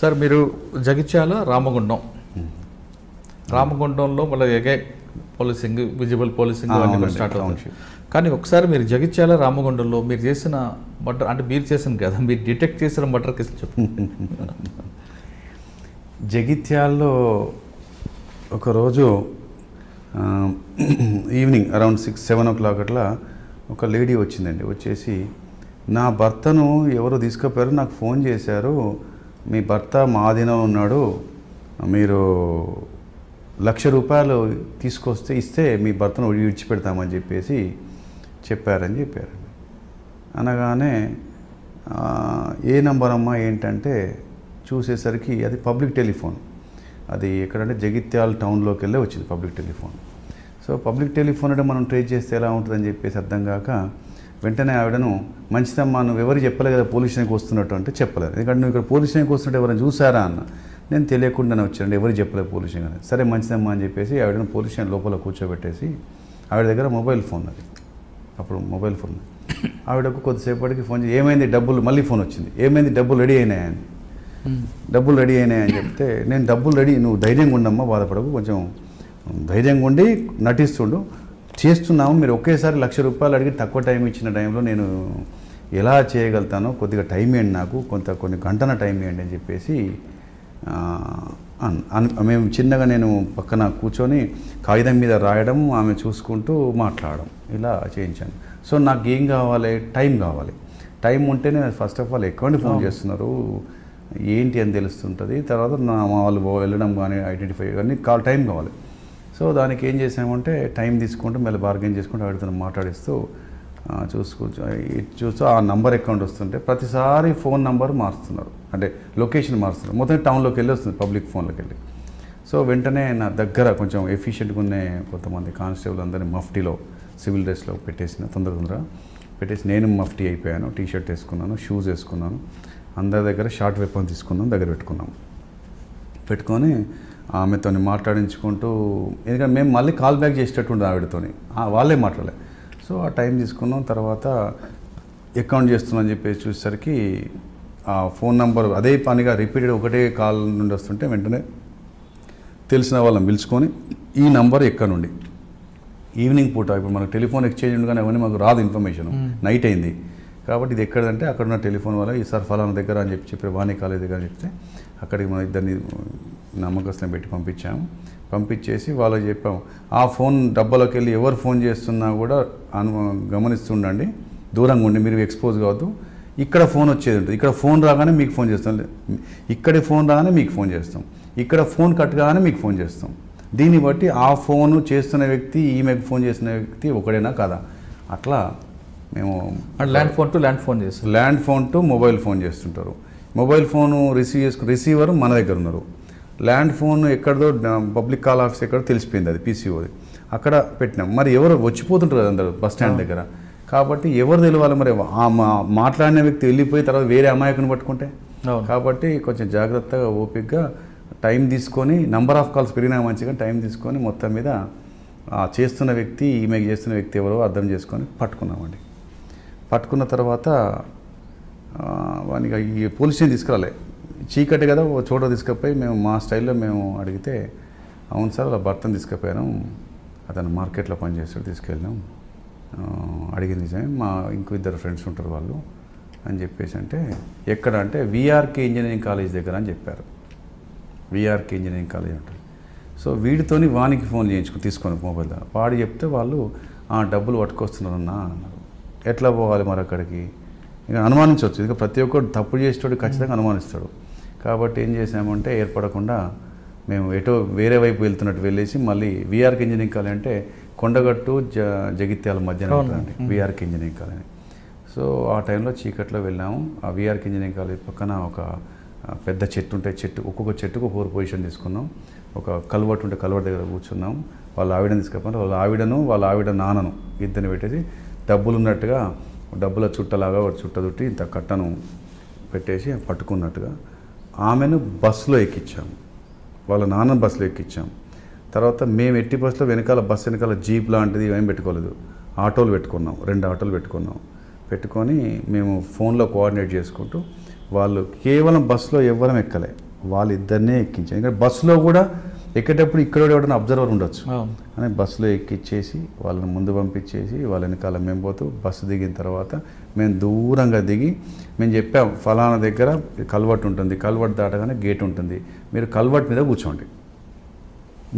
Sir మీరు జగిత్యాల రామగుండంలో మళ్ళీ ఎగే policing visible policing అన్నీ కూడా స్టార్ట్ అవుతుంది. కానీ ఒకసారి మీరు జగిత్యాల రామగుండంలో మీరు చేసిన మర్డర్ అంటే మీరు చేసిన కదా మీరు డిటెక్ట్ చేసిన మర్డర్ కేసు చెప్పు. జగిత్యాల్లో ఒకరోజు ఈవినింగ్ అరౌండ్ 6-7 o'clock అట్లా ఒక లేడీ వచ్చిందండి. వచ్చేసి నా భర్తను ఎవరు తీసుకుపోయారు, నాకు ఫోన్ చేశారు, మీ భర్త మా ఆధీనంలో ఉన్నాడు, మీరు ₹1,00,000 తీసుకొస్తే ఇస్తే మీ భర్తను విడిచిపెడతామని చెప్పేసి చెప్పారు. అనగానే ఏ నంబర్ అమ్మా ఏంటంటే చూసేసరికి అది పబ్లిక్ టెలిఫోన్. అది ఎక్కడంటే జగిత్యాల టౌన్లోకి వెళ్ళే వచ్చింది public telephone. So public telephone అంటే మనం ట్రేస్ చేస్తే ఎలా ఉంటుందని చెప్పేసి అర్థం కాక వెంటనే ఆవిడను, మంచిదమ్మా నువ్వు ఎవరికి చెప్పలేదు కదా పోలీస్ స్టేషన్కి వస్తున్నట్టు అంటే చెప్పలేదు. ఎందుకంటే నువ్వు ఇక్కడ పోలీస్ స్టేషన్కి వస్తున్నట్టు ఎవరైనా చూసారా అన్న. నేను తెలియకుండానే వచ్చాను, ఎవరికి చెప్పలేదు పోలీస్ స్టేషన్. సరే మంచిదమ్మా అని చెప్పేసి ఆవిడను పోలీస్ స్టేషన్ లోపల కూర్చోబెట్టేసి ఆవిడ దగ్గర మొబైల్ ఫోన్, అది అప్పుడు మొబైల్ ఫోన్, ఆవిడకు కొద్దిసేపటికి ఫోన్ చేసి ఏమైంది డబ్బులు, మళ్ళీ ఫోన్ వచ్చింది, ఏమైంది డబ్బులు రెడీ అయినాయని. డబ్బులు రెడీ అయినాయని చెప్తే నేను డబ్బులు రెడీ, నువ్వు ధైర్యంగా ఉండమ్మా, బాధపడకు, కొంచెం ధైర్యంగా ఉండి నటిస్తుండు, చేస్తున్నాము, మీరు ఒకేసారి ₹1,00,000 అడిగి తక్కువ టైం ఇచ్చిన టైంలో నేను ఎలా చేయగలుగుతానో కొద్దిగా టైం ఇవ్వండి, నాకు కొన్ని గంటల టైం ఇవ్వండి అని చెప్పేసి మేము చిన్నగా నేను పక్కన కూర్చొని కాగితం మీద రాయడం, ఆమె చూసుకుంటూ మాట్లాడడం ఇలా చేయించాను. సో నాకు ఏం కావాలి, టైం కావాలి. టైం ఉంటేనే ఫస్ట్ ఆఫ్ ఆల్ ఎక్కడ ఫోన్ చేస్తున్నారు ఏంటి అని తెలుస్తుంటుంది. తర్వాత మా వాళ్ళు వెళ్ళడం కానీ ఐడెంటిఫై కానీ టైం కావాలి. సో దానికి ఏం చేసామంటే టైం తీసుకుంటూ మళ్ళీ బార్గెన్ చేసుకుంటూ ఆవిడతో మాట్లాడిస్తూ చూస్తూ ఆ నంబర్ అకౌంట్ వస్తుంటే ప్రతిసారి ఫోన్ నంబర్ మారుస్తున్నారు, అంటే లొకేషన్ మారుస్తున్నారు, మొత్తం టౌన్లోకి వెళ్ళి వస్తుంది పబ్లిక్ ఫోన్లోకి వెళ్ళి. సో వెంటనే నా దగ్గర కొంచెం ఎఫిషియెంట్గా ఉన్న కొంతమంది కానిస్టేబుల్ అందరినీ మఫ్టీలో సివిల్ డ్రెస్లో తొందరగా పెట్టేసి నేను మఫ్టీ అయిపోయాను, టీ షర్ట్ వేసుకున్నాను, షూస్ వేసుకున్నాను, అందరి దగ్గర షార్ట్ వెపన్ తీసుకున్నాం, దగ్గర పెట్టుకొని ఆమెతో మాట్లాడించుకుంటూ, ఎందుకంటే మేము మళ్ళీ కాల్ బ్యాక్ చేసేటట్టు ఆవిడతో, వాళ్ళే మాట్లాడలే. సో ఆ టైం తీసుకున్నాం. తర్వాత అకౌంట్ చేస్తున్నాం చెప్పేసి చూసేసరికి ఆ ఫోన్ నెంబర్ అదే పనిగా రిపీటెడ్ ఒకటే కాల్ నుండి వస్తుంటే వెంటనే తెలిసిన వాళ్ళని పిలుచుకొని ఈ నంబర్ ఎక్కడ నుండి, ఈవినింగ్ పూట, ఇప్పుడు మనకు టెలిఫోన్ ఎక్స్చేంజ్ ఉండగానే అవన్నీ మాకు రాదు ఇన్ఫర్మేషన్, నైట్ అయింది కాబట్టి ఇది ఎక్కడంటే అక్కడ ఉన్న టెలిఫోన్ వల్ల ఈసారి ఫలానా దగ్గర అని చెప్పి వాణి కాలేజ్ దగ్గర అని చెప్తే అక్కడికి మనం ఇద్దరిని నమ్మకస్తుని పెట్టి పంపించేసి వాళ్ళకి చెప్పాము, ఆ ఫోన్ డబ్బాలోకి వెళ్ళి ఎవరు ఫోన్ చేస్తున్నా కూడా గమనిస్తుండండి, దూరంగా ఉండి, మీరు ఎక్స్పోజ్ కావద్దు, ఇక్కడ ఫోన్ వచ్చేది ఉంటుంది, ఇక్కడ ఫోన్ రాగానే మీకు ఫోన్ చేస్తాం, ఇక్కడి ఫోన్ రాగానే మీకు ఫోన్ చేస్తాం, ఇక్కడ ఫోన్ కట్ కాగానే మీకు ఫోన్ చేస్తాం. దీన్ని బట్టి ఆ ఫోను చేస్తున్న వ్యక్తి ఈమెకు ఫోన్ చేసిన వ్యక్తి ఒకడేనా కాదా, అట్లా మేము land phone to mobile phone చేస్తుంటారు. మొబైల్ ఫోను రిసీవర్ మన దగ్గర ఉన్నారు, ల్యాండ్ ఫోన్ ఎక్కడదో పబ్లిక్ కాల్ ఆఫీస్ ఎక్కడో తెలిసిపోయింది, అది పీసీఓది, అక్కడ పెట్టినాం. మరి ఎవరు వచ్చిపోతుంటారు కదా అందరు బస్ స్టాండ్ దగ్గర, కాబట్టి ఎవరు తెలియాలి, మరి మాట్లాడిన వ్యక్తి వెళ్ళిపోయి తర్వాత వేరే అమాయకుని పట్టుకుంటే, కాబట్టి కొంచెం జాగ్రత్తగా ఓపికగా టైం తీసుకొని, నంబర్ ఆఫ్ కాల్స్ పెరిగినా మంచిగా టైం తీసుకొని మొత్తం మీద చేస్తున్న వ్యక్తి ఈమెకి చేస్తున్న వ్యక్తి ఎవరో అర్థం చేసుకొని పట్టుకున్నామండి. పట్టుకున్న తర్వాత వానికి ఈ పోలీస్ స్టేషన్ తీసుకురాలే, చీకటి కదా, ఓ చోట తీసుకుపోయి మేము మా స్టైల్లో మేము అడిగితే, అవును సార్ అలా భర్తను తీసుకుపోయాను, అతను మార్కెట్లో పనిచేస్తాడు, తీసుకెళ్ళినాం, అడిగింది నిజమే, మా ఇంకో 2 ఫ్రెండ్స్ ఉంటారు వాళ్ళు అని చెప్పేసి అంటే, ఎక్కడ అంటే వీఆర్కే ఇంజనీరింగ్ కాలేజ్ దగ్గర అని చెప్పారు. వీఆర్కే ఇంజనీరింగ్ కాలేజ్ ఉంటుంది. సో వీడితోని వానికి ఫోన్ తీసుకొని మొబైల్ ద్వారా వాడు చెప్తే వాళ్ళు డబ్బులు పట్టుకొస్తున్నారన్నా అన్నారు. ఎట్లా పోవాలి మరి అక్కడికి, ఇక అనుమానించవచ్చు, ఇక ప్రతి ఒక్కరు తప్పు చేసేటోడు ఖచ్చితంగా అనుమానిస్తాడు. కాబట్టి ఏం చేసామంటే ఏర్పడకుండా మేము ఎటో వేరే వైపు వెళ్తున్నట్టు వెళ్ళేసి మళ్ళీ వీఆర్కే ఇంజనీరింగ్ కాలేజ్ అంటే కొండగట్టు జగిత్యాల మధ్యన ఉంటుందండి వీఆర్కే ఇంజనీరింగ్ కాలేజ్. సో ఆ టైంలో చీకట్లో వెళ్ళాము. ఆ వీఆర్కే ఇంజనీరింగ్ కాలేజ్ పక్కన ఒక పెద్ద చెట్టు ఉంటే ఒక్కొక్క చెట్టుకు 4 పొజిషన్ తీసుకున్నాం. ఒక కల్వర్ట్ ఉంటే కల్వర్ట్ దగ్గర కూర్చున్నాం. వాళ్ళ ఆవిడని తీసుకపోతే వాళ్ళ ఆవిడను వాళ్ళ ఆవిడ నాన్నను ఇద్దరిని పెట్టేసి డబ్బులు ఉన్నట్టుగా డబ్బుల చుట్టలాగా ఒక చుట్ట చుట్టి ఇంత కట్టను పెట్టేసి పట్టుకున్నట్టుగా ఆమెను బస్సులో ఎక్కించాము, వాళ్ళ నాన్న బస్సులో ఎక్కించాము. తర్వాత మేము ఎట్టి బస్సులో బస్సు వెనకాల జీప్ లాంటిది ఏం పెట్టుకోలేదు, ఆటోలు పెట్టుకున్నాం, 2 ఆటోలు పెట్టుకొని మేము ఫోన్లో కోఆర్డినేట్ చేసుకుంటూ, వాళ్ళు కేవలం బస్సులో ఎవ్వరం ఎక్కలే, వాళ్ళిద్దరినే ఎక్కించాను. ఇంకా బస్సులో కూడా ఎక్కేటప్పుడు ఇక్కడ ఎవరైనా అబ్జర్వర్ ఉండొచ్చు అని బస్సులో ఎక్కిచ్చేసి వాళ్ళని ముందు పంపించేసి వాళ్ళ వెనకాల మేము పోతూ బస్సు దిగిన తర్వాత మేము దూరంగా దిగి మేము చెప్పాం ఫలానా దగ్గర కల్వర్ట్ ఉంటుంది, కల్వర్ట్ దాటగానే గేట్ ఉంటుంది, మీరు కల్వర్ట్ మీద కూర్చోండి,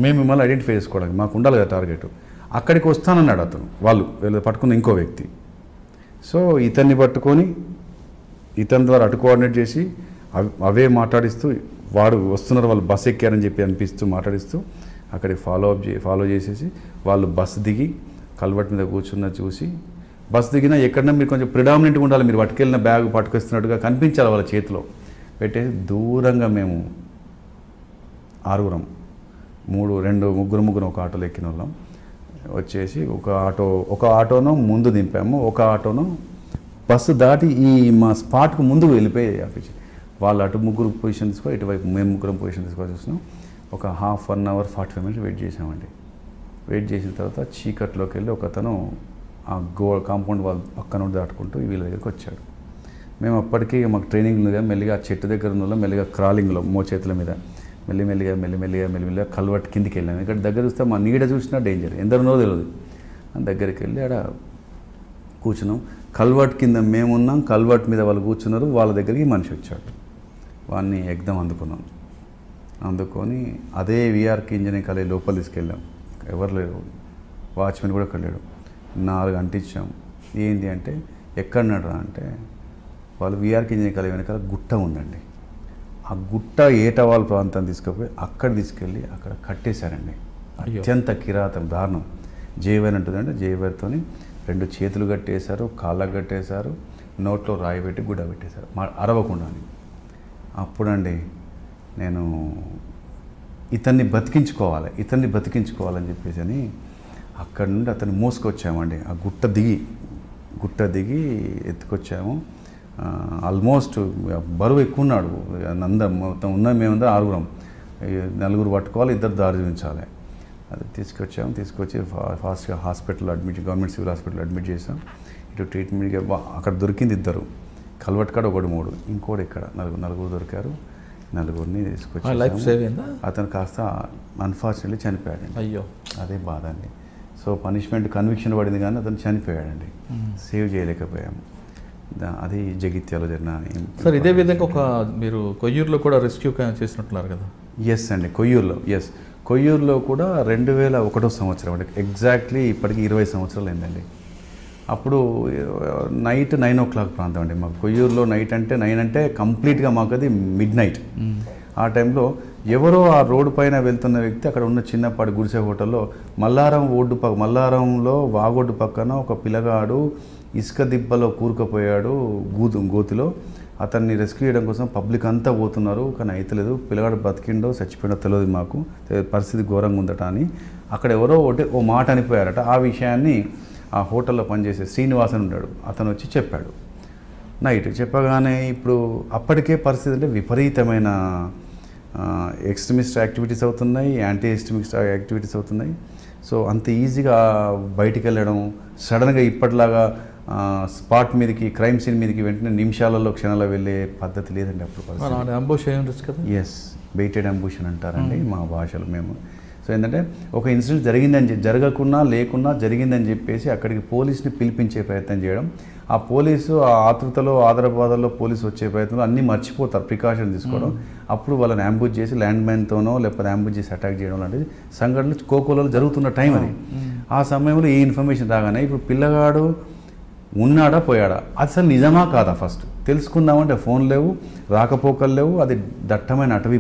మేము మిమ్మల్ని ఐడెంటిఫై చేసుకోవడానికి మాకు ఉండాలి కదా టార్గెట్. అక్కడికి వస్తానన్నాడు అతను, వాళ్ళు పట్టుకున్న ఇంకో వ్యక్తి. సో ఇతన్ని పట్టుకొని ఇతని ద్వారా అటు కోఆర్డినేట్ చేసి అవే మాట్లాడిస్తూ వాడు వస్తున్నారు వాళ్ళు బస్సు ఎక్కారని చెప్పి అనిపిస్తూ మాట్లాడిస్తూ అక్కడికి ఫాలో చేసేసి వాళ్ళు బస్సు దిగి కల్వర్ట్ మీద కూర్చున్న చూసి బస్సు దిగినా ఎక్కడన్నా మీరు కొంచెం ప్రిడామినెంట్గా ఉండాలి, మీరు పట్టుకెళ్ళిన బ్యాగ్ పట్టుకొస్తున్నట్టుగా కనిపించాలి వాళ్ళ చేతిలో పెట్టేసి దూరంగా మేము 6 ముగ్గురు ఒక ఆటోలో ఎక్కిన వాళ్ళం వచ్చేసి ఒక ఆటోను ముందు దింపాము, ఒక ఆటోను బస్సు దాటి ఈ మా స్పాట్కు ముందుకు వెళ్ళిపోయి ఆఫీస్. వాళ్ళు అటు ముగ్గురు పొజిషన్ తీసుకో, ఇటువైపు మేము ముగ్గురం పొజిషన్ తీసుకోవాల్సి చూసినాం. ఒక 1/2 అవర్ 45 minutes వెయిట్ చేసామండి. వెయిట్ చేసిన తర్వాత చీకట్లోకి వెళ్ళి ఒక అతను ఆ కాంపౌండ్ వాళ్ళ పక్కన దాటుకుంటూ వీళ్ళ దగ్గరికి వచ్చాడు. మేము అప్పటికీ మాకు ట్రైనింగ్ ఉంది కదా, మెల్లిగా ఆ చెట్టు దగ్గర ఉన్న మెల్లిగా క్రాలింగ్లో మోచేతుల మీద మెల్లిమెల్లిగా కల్వర్ట్ కిందికి వెళ్ళాము. ఇక్కడ దగ్గర చూస్తే మా నీడ చూసినా డేంజర్, ఎందరున్నో తెలియదు. దగ్గరికి వెళ్ళి ఆడ కూర్చున్నాం. కల్వర్ట్ కింద మేమున్నాం, కల్వర్ట్ మీద వాళ్ళు కూర్చున్నారు. వాళ్ళ దగ్గరికి మనిషి వచ్చాడు, వాడిని ఎగ్దం అందుకొని అదే విఆర్కి ఇంజనీరింగ్ కాలేజ్ లోపల తీసుకెళ్ళాం. ఎవరు లేరు, వాచ్మెన్ కూడా అక్కడ లేడు. 4 అంటించాం. ఏంటి అంటే ఎక్కడన్నాడు అంటే వాళ్ళు విఆర్కి ఇంజనీరింగ్ కాలేజ్ వెనకాల గుట్ట ఉందండి, ఆ గుట్ట ఏటవాళ్ళ ప్రాంతాన్ని తీసుకుపోయి అక్కడ తీసుకెళ్ళి అక్కడ కట్టేశారండి. అత్యంత కిరాతం దారుణం. జేవైర్ అంటుందంటే జేవైర్తో 2 చేతులు కట్టేశారు, కాళ్ళకు కట్టేశారు, నోట్లో రాయి పెట్టి గుడ్డ పెట్టేశారు అరవకుండా. అప్పుడండి నేను ఇతన్ని బతికించుకోవాలని చెప్పేసి అని అక్కడి నుండి అతన్ని మోసుకొచ్చామండి. ఆ గుట్ట దిగి ఎత్తుకొచ్చాము. ఆల్మోస్ట్ బరువు ఎక్కువ ఉన్నాడు, మొత్తం మేమందరం 6, 4 పట్టుకోవాలి, 2 దారి చూపించాలి. అది తీసుకొచ్చి ఫాస్ట్గా గవర్నమెంట్ సివిల్ హాస్పిటల్ అడ్మిట్ చేసాం. ఇటు ట్రీట్మెంట్గా అక్కడ దొరికింది 2, కల్వర్ట్ కాడ 1, ఇంకోటి ఇక్కడ 4 దొరికారు. 4ని తీసుకొచ్చి లైఫ్ సేవ్ అయిందా? అతను కాస్త అన్ఫార్చునేట్లీ చనిపోయాడండి. అయ్యో, అదే బాధ అండి. సో పనిష్మెంట్ కన్విక్షన్ పడింది కానీ అతను చనిపోయాడండి, సేవ్ చేయలేకపోయాము. అది జగిత్యాలో జరిగిన. సార్ ఇదే విధంగా మీరు కొయ్యూరులో కూడా రెస్క్యూ చేసినట్టున్నారు కదా? ఎస్ అండి, కొయ్యూరులో కూడా 2001 సంవత్సరం అంటే ఎగ్జాక్ట్లీ ఇప్పటికి 20 సంవత్సరాలు అయిందండి. అప్పుడు నైట్ 9 o'clock ప్రాంతం అండి మాకు. కొయ్యూరులో నైట్ అంటే 9 అంటే కంప్లీట్గా మాకు అది మిడ్ నైట్. ఆ టైంలో ఎవరో ఆ రోడ్డు పైన వెళ్తున్న వ్యక్తి అక్కడ ఉన్న చిన్నపాటి గుడిసె హోటల్లో మల్లారంలో వాగొడ్డు పక్కన ఒక పిల్లగాడు ఇసుక దిబ్బలో కూరుకుపోయాడు గోతిలో. అతన్ని రెస్క్యూ చేయడం కోసం పబ్లిక్ అంతా పోతున్నారు, కానీ అయితలేదు. పిల్లగాడు బతికిండో చచ్చిపోయిండో తెలియదు మాకు, పరిస్థితి ఘోరంగా ఉందట అని అక్కడ ఎవరో ఓ మాట అనిపోయారట. ఆ విషయాన్ని ఆ హోటల్లో పనిచేసే శ్రీనివాసన్ ఉన్నాడు, అతను వచ్చి చెప్పాడు నైట్. చెప్పగానే ఇప్పుడు అప్పటికే పరిస్థితి అంటే విపరీతమైన ఎక్స్ట్రీమిస్ట్ యాక్టివిటీస్ అవుతున్నాయి, యాంటీ ఎక్స్ట్రీమిస్ట్ యాక్టివిటీస్ అవుతున్నాయి. సో అంత ఈజీగా బయటికి వెళ్ళడం, సడన్గా ఇప్పటిలాగా స్పాట్ మీదకి, క్రైమ్ సీన్ మీదకి వెంటనే నిమిషాలలో క్షణాల్లో వెళ్ళే పద్ధతి లేదండి అప్పుడు. ఎస్, వెయిటెడ్ అంబుషన్ అంటారండి మా భాషలో మేము. సో ఏంటంటే ఒక ఇన్సిడెంట్ జరగకున్నా లేకున్నా జరిగిందని చెప్పేసి అక్కడికి పోలీస్ని పిలిపించే ప్రయత్నం చేయడం. ఆ పోలీసు ఆ ఆతృతలో ఆదరబాదలో పోలీసు వచ్చే ప్రయత్నంలో అన్నీ మర్చిపోతారు, ప్రికాషన్ తీసుకోవడం. అప్పుడు వాళ్ళని అంబుష్ చేసి ల్యాండ్ మైన్తోనో లేకపోతే అంబుష్ చేసి అటాక్ చేయడం లాంటిది సంఘటనలు కోకోలలో జరుగుతున్న టైం అది. ఆ సమయంలో ఈ ఇన్ఫర్మేషన్ రాగానే ఇప్పుడు పిల్లగాడు ఉన్నాడా పోయాడా అసలు నిజమా కాదా ఫస్ట్ తెలుసుకుందామంటే ఫోన్ లేవు, రాకపోకలు లేవు. అది దట్టమైన అటవీ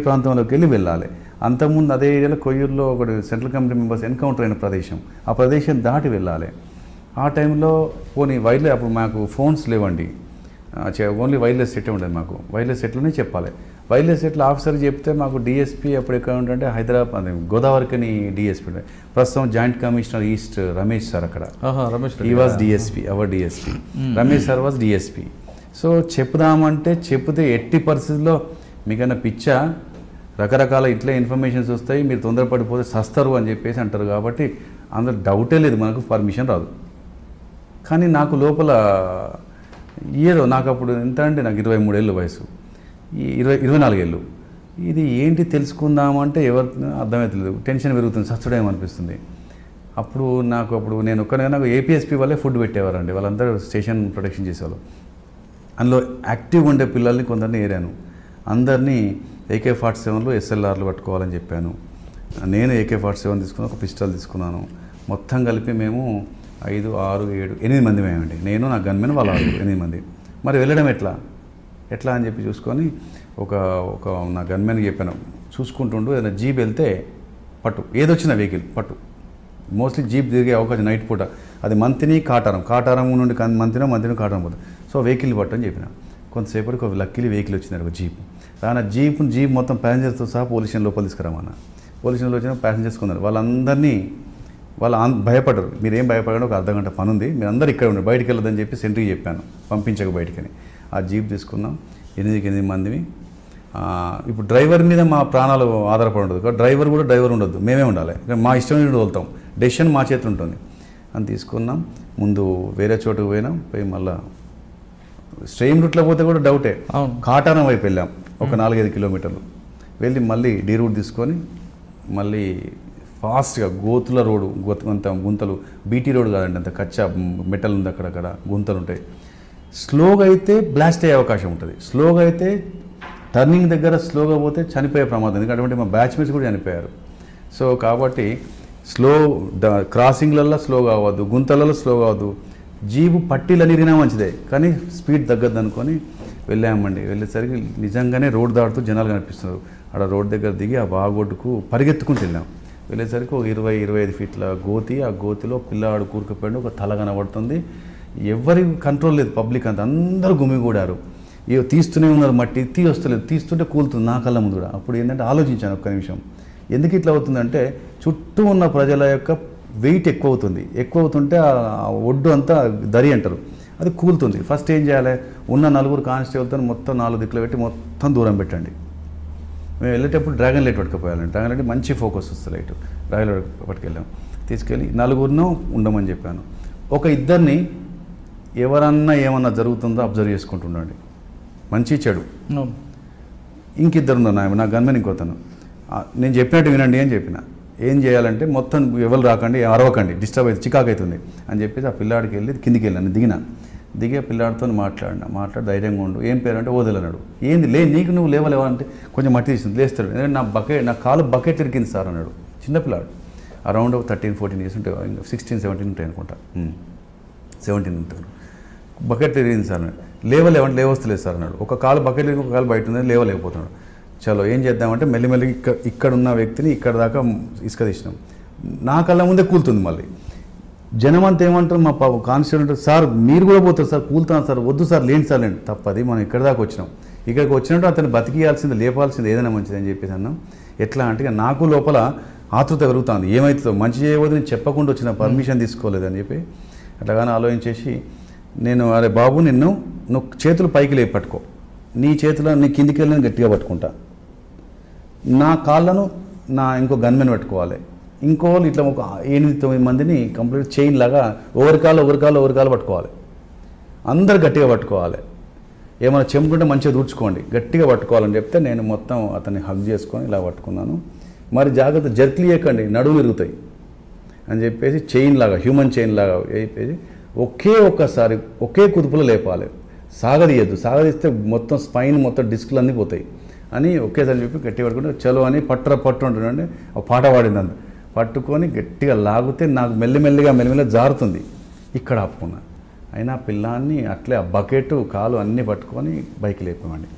ప్రాంతంలోకి వెళ్ళాలి. అంతకుముందు అదే ఏరియాలో కొయ్యూరులో ఒకటి సెంట్రల్ కమిటీ మెంబర్స్ ఎన్కౌంటర్ అయిన ప్రదేశం, ఆ ప్రదేశం దాటి వెళ్ళాలి. ఆ టైంలో పోనీ వైర్లెస్, అప్పుడు మాకు ఫోన్స్ లేవండి, ఓన్లీ వైర్లెస్ సెట్ ఉండేది మాకు. వైర్లెస్ సెట్లోనే చెప్పాలి. వైర్లెస్ సెట్లు ఆఫీసర్కి చెప్తే మాకు డిఎస్పీ అప్పుడు ఎక్కడ ఉంటుంటే హైదరాబాద్ గోదావరికని డిఎస్పీ ప్రస్తుతం joint commissioner east Ramesh sir అక్కడ. He was DSP, our DSP. Ramesh sir was DSP. So చెప్పుదామంటే చెప్తే ఎట్టి పరిస్థితుల్లో మీకన్నా పిచ్చా, రకరకాల ఇట్లే ఇన్ఫర్మేషన్స్ వస్తాయి, మీరు తొందరపడిపోతే సస్తారు అని చెప్పేసి అంటారు. కాబట్టి అందులో డౌటే లేదు, మనకు పర్మిషన్ రాదు. కానీ నాకు లోపల ఏదో నాకు అప్పుడు ఎంత అంటే నాకు 23 ఏళ్ళ వయసు. 24 ఏళ్ళు. ఇది ఏంటి తెలుసుకుందామంటే ఎవరు అర్థమవుతలేదు, టెన్షన్ పెరుగుతుంది, సచ్చుడేమనిపిస్తుంది. అప్పుడు నేను ఒక్కనే నాకు ఏపీఎస్పీ వాళ్ళే ఫుడ్ పెట్టేవారండి, వాళ్ళందరూ స్టేషన్ ప్రొటెక్షన్ చేసేవాళ్ళు. అందులో యాక్టివ్గా ఉండే పిల్లల్ని కొందరిని ఏరాను, అందరినీ AK-47లు SLRలు పట్టుకోవాలని చెప్పాను. నేను AK-47 తీసుకున్నాను, ఒక పిస్టల్ తీసుకున్నాను. మొత్తం కలిపి మేము 5, 6, 7, 8 మంది మేమండి. నేను నా గన్మెన్ వాళ్ళ 8 మంది. మరి వెళ్ళడం ఎట్లా అని చెప్పి చూసుకొని ఒక నా గన్మెన్కి చెప్పాను, చూసుకుంటుండు ఏదైనా జీప్ వెళ్తే పట్టు, ఏదొచ్చిన వెహికల్ పట్టు. మోస్ట్లీ జీప్ తిరిగే అవకాశం నైట్ పూట, అది మంతిని కాటారం నుండి మంతిని కాటారం పోతుంది. సో వెహికల్ పట్టు అని చెప్పిన. కొంతసేపటికి ఒక లక్కీలీ వెహికల్ వచ్చింది, ఒక జీప్. దాని జీప్ మొత్తం ప్యాసింజర్స్తో సహా పోలీస్ స్టేషన్ లోపల తీసుకురామన్న. పోలీస్ స్టేషన్లో వచ్చిన ప్యాసింజర్స్ కొందరు, వాళ్ళందరినీ భయపడరు, మీరేం భయపడండి, ఒక అర్ధగంట పని ఉంది, మీరు అందరూ ఇక్కడ ఉండండి, బయటికి వెళ్ళదని చెప్పి సెంట్రీకి చెప్పాను, పంపించక బయటికని. ఆ జీప్ తీసుకున్నాం, 8 మందిని. ఇప్పుడు డ్రైవర్ మీద మా ప్రాణాలు ఆధారపడి ఉండదు, డ్రైవర్ ఉండొద్దు, మేమే ఉండాలి, మా ఇష్టం తోలుతాం, డెసిషన్ మా చేతిలో ఉంటుంది అని తీసుకున్నాం. ముందు వేరే చోటుకు పోయి మళ్ళీ స్ట్రెయిన్ రూట్లో పోతే కూడా డౌటే, కాటారం వైపు వెళ్ళాం, ఒక 4-5 కిలోమీటర్లు వెళ్ళి మళ్ళీ డీ రూట్ తీసుకొని మళ్ళీ ఫాస్ట్గా గోతుల రోడ్డు, గుంతలు, బీటీ రోడ్ కాదండి, అంత కచ్చా మెటల్ ఉంది, అక్కడక్కడ గుంతలు ఉంటాయి. స్లోగా అయితే బ్లాస్ట్ అయ్యే అవకాశం ఉంటుంది, స్లోగా అయితే టర్నింగ్ దగ్గర స్లోగా పోతే చనిపోయే ప్రమాదం, ఎందుకంటే మా బ్యాచ్మేట్స్ కూడా చనిపోయారు. సో కాబట్టి క్రాసింగ్లలో స్లోగా అవ్వద్దు, గుంతలలో స్లోగా అవ్వద్దు. జీపు పట్టీలు ఇరిగినా మంచిదే, కానీ స్పీడ్ తగ్గద్దు అనుకొని వెళ్ళామండి. వెళ్ళేసరికి నిజంగానే రోడ్ దాటుతూ జనాలు కనిపిస్తున్నారు. అక్కడ రోడ్ దగ్గర దిగి ఆ బాగొడ్డుకు పరిగెత్తుకుంటూ వెళ్ళాం. వెళ్ళేసరికి ఒక 20-25 ఫీట్ల గోతి, ఆ గోతిలో పిల్లవాడు కూరుకుపోయాడు, ఒక తల కనబడుతుంది. ఎవరి కంట్రోల్ లేదు, పబ్లిక్ అంతా అందరూ గుమిగూడారు. తీస్తూనే ఉన్నారు, మట్టి వస్తలేదు, తీస్తుంటే కూలుతుంది నా కళ్ళ ముందు కూడా. అప్పుడు ఏంటంటే ఆలోచించాను ఒక్క నిమిషం, ఎందుకు ఇట్లా అవుతుందంటే చుట్టూ ఉన్న ప్రజల యొక్క వెయిట్ ఎక్కువ అవుతుంటే ఆ ఒడ్డు అంతా దరి అంటారు, అది కూలుతుంది. ఫస్ట్ ఏం చేయాలి, ఉన్న 4 కానిస్టేబుల్తో మొత్తం 4 దిక్కులు పెట్టి మొత్తం దూరం పెట్టండి. మేము వెళ్ళేటప్పుడు డ్రాగన్ లైట్ పట్టుకుపోయాలండి, డ్రాగన్ లైట్ మంచి ఫోకస్ వస్తుంది, లైట్ డ్రాగన్ లైట్ పట్టుకెళ్ళాం. తీసుకెళ్ళి 4 ఉండమని చెప్పాను. ఒక 2 ఎవరన్నా ఏమన్నా జరుగుతుందో అబ్జర్వ్ చేసుకుంటుండండి, మంచి చెడు. ఇంకిద్దరు ఉన్నారు, నా గన్మెన్ ఇంకోతను. నేను చెప్పినట్టు వినండి అని చెప్పిన. ఏం చేయాలంటే మొత్తం ఎవరు రాకండి, అరవకండి, డిస్టర్బ్ అయితే చికాకు అవుతుంది అని చెప్పేసి ఆ పిల్లాడికి వెళ్ళి కిందికి వెళ్ళాను. దిగి ఆ పిల్లాడితో మాట్లాడి ధైర్యంగా ఉండు, ఏం పేరు అంటే వదలన్నాడు. ఏంది నీకు నువ్వు లేవలేవా అంటే కొంచెం మట్టి తీసింది, లేస్తాడు. ఎందుకంటే నా కాలు బకెట్ ఇరికింది సార్ అన్నాడు. చిన్నపిల్లాడు, అరౌండ్ 13-14 ఇయర్స్ ఉంటాయి, 16-17 ఉంటాయి అనుకుంటా, 17 ఉంటారు. బకెట్ తిరిగింది సార్ అన్నాడు. లేవస్తలేదు సార్ అన్నాడు. ఒక కాలు బకెట్ ఒక కాలు బయట ఉంది, లేవలేకపోతున్నాడు. చలో ఏం చేద్దామంటే మెల్లిమెల్లిగా ఇక్కడ ఉన్న వ్యక్తిని ఇక్కడ దాకా ఇసుక తీసినాం. నా కళ్ళ ముందే కూలుతుంది. మళ్ళీ జనం అంతా ఏమంటారు, మా కానిస్టేబుల్ సార్ మీరు కూడా పోతారు సార్, కూలుతున్నారు సార్, వద్దు సార్ లేండి సార్ లేండి, తప్పది, మనం ఇక్కడ దాకా వచ్చినాం, ఇక్కడికి వచ్చినట్టు అతను బతికియాల్సింది, లేపాల్సింది, ఏదైనా మంచిది అని చెప్పేసి అన్నాం. ఎట్లా అంటే నాకు లోపల ఆతృత పెరుగుతుంది, ఏమవుతుందో మంచి చేయవద్దు, నేను చెప్పకుండా వచ్చిన, పర్మిషన్ తీసుకోలేదని చెప్పి అట్లాగానే ఆలోచించేసి నేను, అరే బాబు నువ్వు చేతులు పైకి లేపి పట్టుకో, నీ చేతిలో నీ కిందికి వెళ్ళి గట్టిగా పట్టుకుంటా, నా కాళ్ళను ఇంకో గన్మెన్ పట్టుకోవాలి, ఇంకో ఇట్లా ఒక 8-9 మందిని కంప్లీట్ చైన్ లాగా ఒకరి కాళ్ళు పట్టుకోవాలి, అందరు గట్టిగా పట్టుకోవాలి, ఏమైనా చెంపుకుంటే మంచిగా దూడ్చుకోండి, గట్టిగా పట్టుకోవాలని చెప్తే నేను మొత్తం అతన్ని హగ్ చేసుకొని ఇలా పట్టుకున్నాను. మరి జాగ్రత్త జర్క్లు చేయకండి, నడువులు ఇరుగుతాయి అని చెప్పేసి చైన్ లాగా, హ్యూమన్ చైన్ లాగా చెప్పేసి ఒక్కసారి ఒకే కుదుపులో లేపాలి, సాగదీస్తే మొత్తం స్పైన్ మొత్తం డిస్కులు అన్నీ పోతాయి అని ఒకేసారి చెప్పి గట్టిగా పట్టుకుంటే చలో అని పట్టు ఉంటుందండి. ఒక పాట పాడింది, అంత పట్టుకొని గట్టిగా లాగితే నాకు మెల్లిమెల్లిగా జారుతుంది, ఇక్కడ ఆపుకున్నా. అయినా పిల్లాన్ని అట్లే ఆ బకెట్ కాలు అన్నీ పట్టుకొని బైక్ లేపామండి.